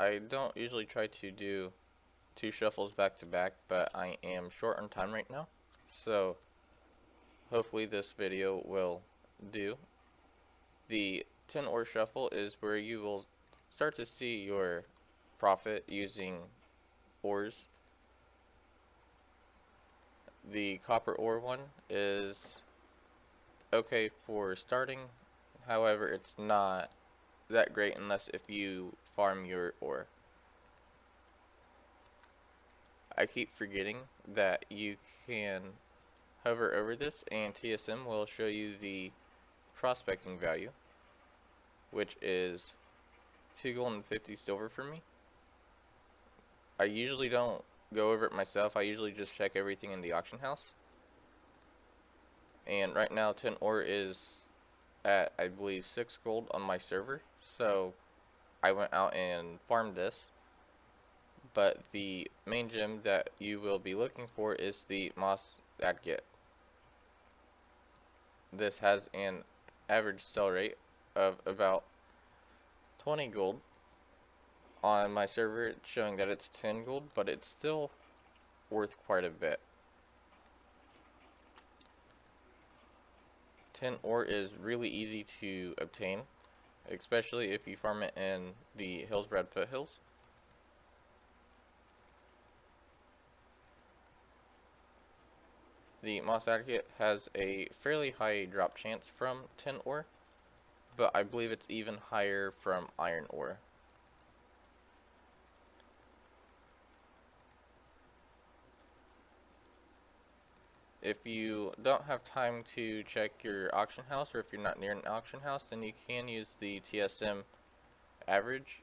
I don't usually try to do two shuffles back to back, but I am short on time right now, so hopefully this video will do. The 10 ore shuffle is where you will start to see your profit using ores. The copper ore one is okay for starting, however it's not that great unless if you farm your ore. I keep forgetting that you can hover over this and TSM will show you the prospecting value, which is 2 gold and 50 silver for me. I usually don't go over it myself, I usually just check everything in the auction house. And right now 10 ore is at, I believe, 6 gold on my server, so I went out and farmed this. But the main gem that you will be looking for is the moss agate. This has an average sell rate of about 20 gold. On my server it's showing that it's 10 gold, but it's still worth quite a bit. 10 ore is really easy to obtain, especially if you farm it in the Hillsbrad foothills. The moss agate has a fairly high drop chance from 10 ore, but I believe it's even higher from iron ore. If you don't have time to check your auction house, or if you're not near an auction house, then you can use the TSM average,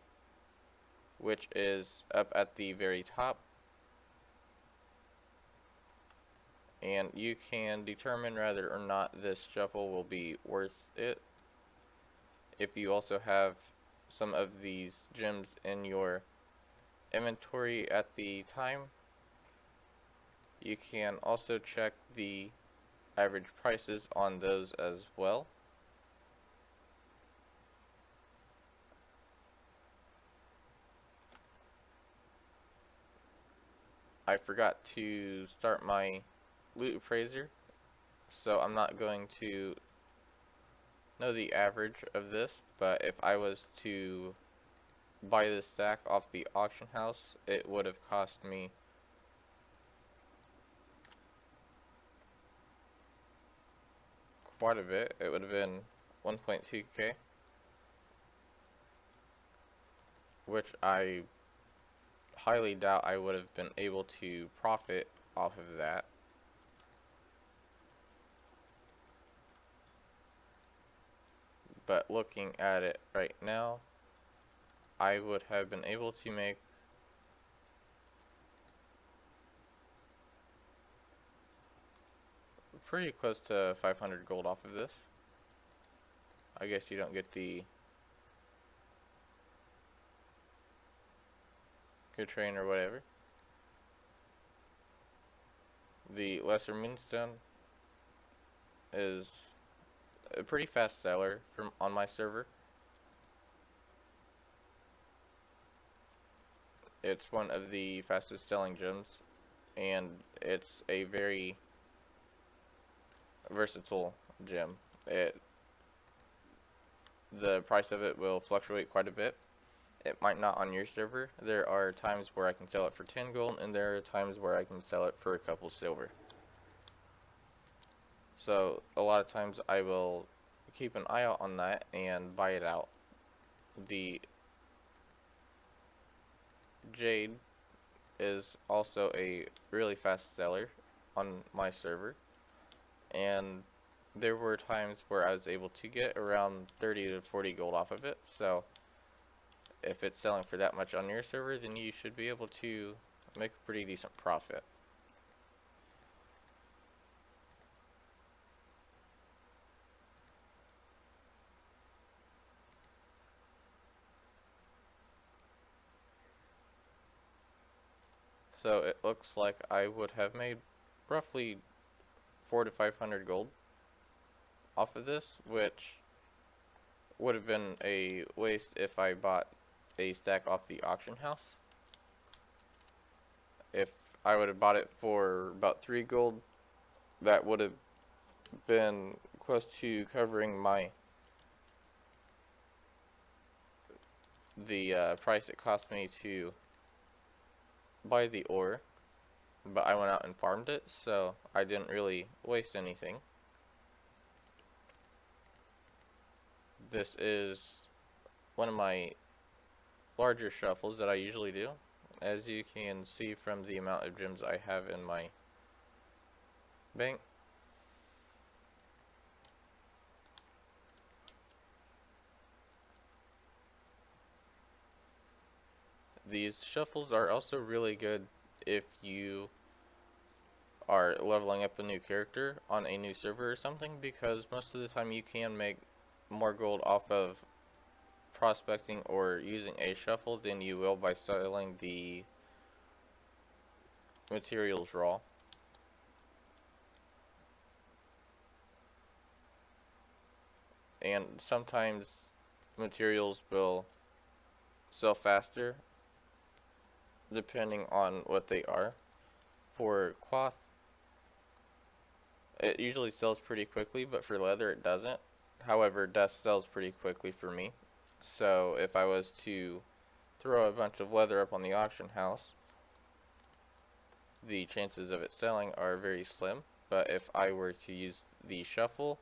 which is up at the very top, and you can determine whether or not this shuffle will be worth it. If you also have some of these gems in your inventory at the time, you can also check the average prices on those as well. I forgot to start my loot appraiser, so I'm not going to know the average of this, but if I was to buy this stack off the auction house, it would have cost me quite a bit. It would have been 1.2k, which I highly doubt I would have been able to profit off of that. But looking at it right now, I would have been able to make pretty close to 500 gold off of this. I guess you don't get the good train or whatever. The lesser moonstone is a pretty fast seller from on my server. It's one of the fastest selling gems, and it's a very versatile gem. The price of it will fluctuate quite a bit. It might not on your server. There are times where I can sell it for 10 gold, and there are times where I can sell it for a couple silver. So a lot of times I will keep an eye out on that and buy it out. The jade is also a really fast seller on my server, and there were times where I was able to get around 30 to 40 gold off of it. So if it's selling for that much on your server, then you should be able to make a pretty decent profit. So it looks like I would have made roughly 400 to 500 gold off of this, which would have been a waste if I bought a stack off the auction house. If I would have bought it for about 3 gold, that would have been close to covering the price it cost me to buy the ore, but I went out and farmed it, so I didn't really waste anything. This is one of my larger shuffles that I usually do, as you can see from the amount of gems I have in my bank. These shuffles are also really good if you are leveling up a new character on a new server or something, because most of the time you can make more gold off of prospecting or using a shuffle than you will by selling the materials raw. And sometimes materials will sell faster depending on what they are. For cloth, it usually sells pretty quickly, but for leather it doesn't. However, dust sells pretty quickly for me. So if I was to throw a bunch of leather up on the auction house, the chances of it selling are very slim. But if I were to use the shuffle,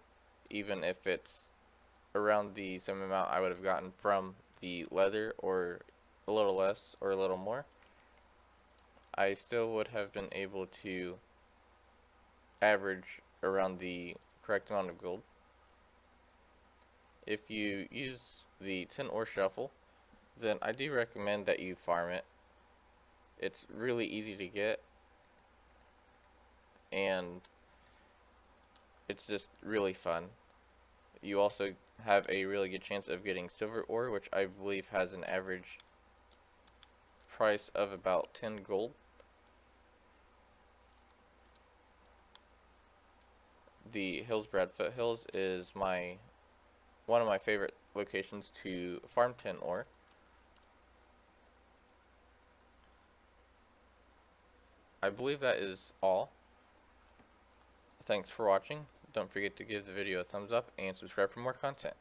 even if it's around the same amount I would have gotten from the leather, or a little less or a little more, I still would have been able to average around the correct amount of gold. If you use the tin ore shuffle, then I do recommend that you farm it. It's really easy to get, and it's just really fun. You also have a really good chance of getting silver ore, which I believe has an average price of about 10 gold. The Hillsbrad Foothills is one of my favorite locations to farm tin ore. I believe that is all. Thanks for watching. Don't forget to give the video a thumbs up and subscribe for more content.